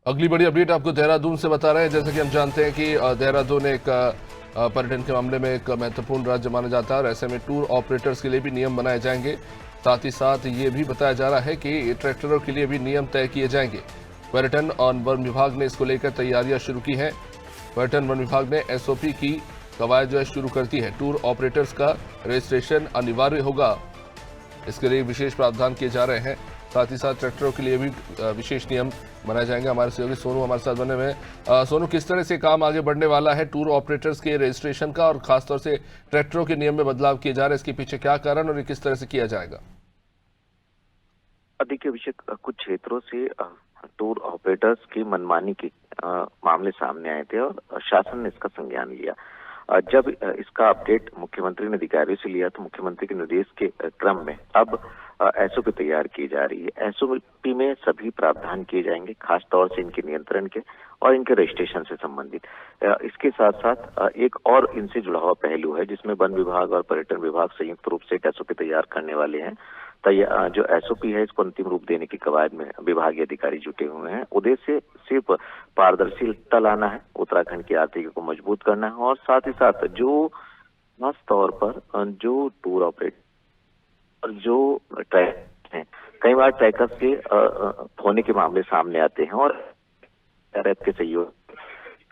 अगली बड़ी अपडेट आपको देहरादून से बता रहे हैं। जैसे कि हम जानते हैं कि देहरादून एक पर्यटन के मामले में एक महत्वपूर्ण राज्य माना जाता है और ऐसे में टूर ऑपरेटर्स के लिए भी नियम बनाए जाएंगे। साथ ही साथ ये भी बताया जा रहा है कि ट्रैक्टरों के लिए भी नियम तय किए जाएंगे। पर्यटन और वन विभाग ने इसको लेकर तैयारियां शुरू की हैं। पर्यटन वन विभाग ने एसओपी की कवायद जो है शुरू कर दी है। टूर ऑपरेटर्स का रजिस्ट्रेशन अनिवार्य होगा, इसके लिए विशेष प्रावधान किए जा रहे हैं। साथ ही साथ ट्रैक्टरों के लिए भी विशेष नियम बनाए जाएंगे। हमारे सहयोगी सोनू हमारे साथ बने हुए हैं। सोनू, किस तरह से काम आगे बढ़ने वाला है टूर ऑपरेटर्स के रजिस्ट्रेशन का, और खासतौर से ट्रैक्टरों के नियम में बदलाव किए जा रहे हैं, इसके पीछे क्या कारण और ये किस तरह से किया जाएगा? देखिए अभिषेक, कुछ क्षेत्रों से टूर ऑपरेटर्स की मनमानी के मामले सामने आए थे और शासन ने इसका संज्ञान लिया। जब इसका अपडेट मुख्यमंत्री ने अधिकारियों से लिया तो मुख्यमंत्री के निर्देश के क्रम में अब एसओपी तैयार की जा रही है। एसओपी में सभी प्रावधान किए जाएंगे, खास तौर से इनके नियंत्रण के और इनके रजिस्ट्रेशन से संबंधित। इसके साथ साथ एक और इनसे जुड़ा हुआ पहलू है जिसमें वन विभाग और पर्यटन विभाग संयुक्त रूप से एक एसओपी तैयार करने वाले हैं। जो एसओपी है इसको अंतिम रूप देने की कवायद में विभागीय अधिकारी जुटे हुए हैं। उद्देश्य सिर्फ पारदर्शिता लाना है, उत्तराखंड की आर्थिकी को मजबूत करना है और साथ ही साथ जो खास तौर पर जो टूर ऑपरेटर और जो ट्रैक हैं, कई बार ट्रैकर्स के होने के मामले सामने आते हैं और के सहयोग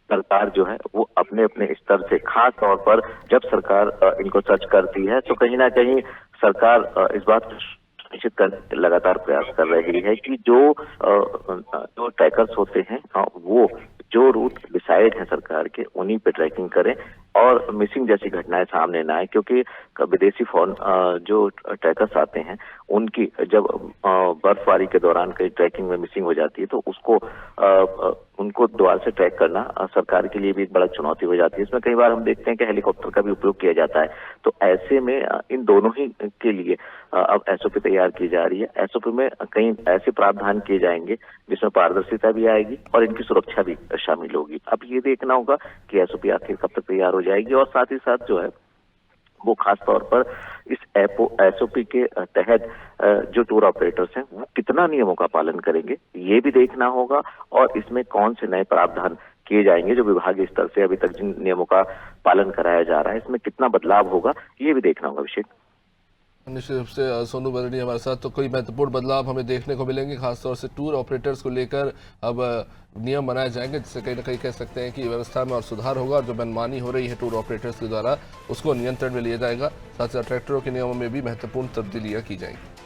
सरकार जो है वो अपने अपने स्तर से, खास तौर पर जब सरकार इनको सर्च करती है तो कहीं ना कहीं सरकार इस बात को निश्चित करने लगातार प्रयास कर रही है कि जो ट्रैकर्स होते हैं वो जो रूट डिसाइड है सरकार के उन्हीं पे ट्रैकिंग करें और मिसिंग जैसी घटनाएं सामने ना आए। क्योंकि विदेशी जो ट्रैकर्स आते हैं उनकी जब बर्फबारी के दौरान कहीं ट्रैकिंग में मिसिंग हो जाती है तो उसको उनको दोबारा से ट्रैक करना सरकार के लिए भी एक बड़ा चुनौती हो जाती है। इसमें कई बार हम देखते हैं कि हेलीकॉप्टर का भी उपयोग किया जाता है। तो ऐसे में इन दोनों ही के लिए अब एसओपी तैयार की जा रही है। एसओपी में कई ऐसे प्रावधान किए जाएंगे जिसमें पारदर्शिता भी आएगी और इनकी सुरक्षा भी शामिल होगी। अब ये देखना होगा कि एसओपी आखिर कब तक तैयार हो जाएगी और साथ ही साथ जो है वो खास तौर पर इस एसओपी के तहत जो टूर ऑपरेटर्स हैं वो कितना नियमों का पालन करेंगे ये भी देखना होगा और इसमें कौन से नए प्रावधान किए जाएंगे जो विभागीय स्तर से अभी तक जिन नियमों का पालन कराया जा रहा है इसमें कितना बदलाव होगा ये भी देखना होगा। अभिषेक, निश्चित रूप से सोनू बरनी हमारे साथ, तो कोई महत्वपूर्ण बदलाव हमें देखने को मिलेंगे, खासतौर से टूर ऑपरेटर्स को लेकर अब नियम बनाए जाएंगे जिससे कहीं ना कहीं कह सकते हैं कि व्यवस्था में और सुधार होगा और जो मनमानी हो रही है टूर ऑपरेटर्स के द्वारा उसको नियंत्रण में लिया जाएगा। साथ ही साथ ट्रैक्टरों के नियमों में भी महत्वपूर्ण तब्दीलियां की जाएंगी।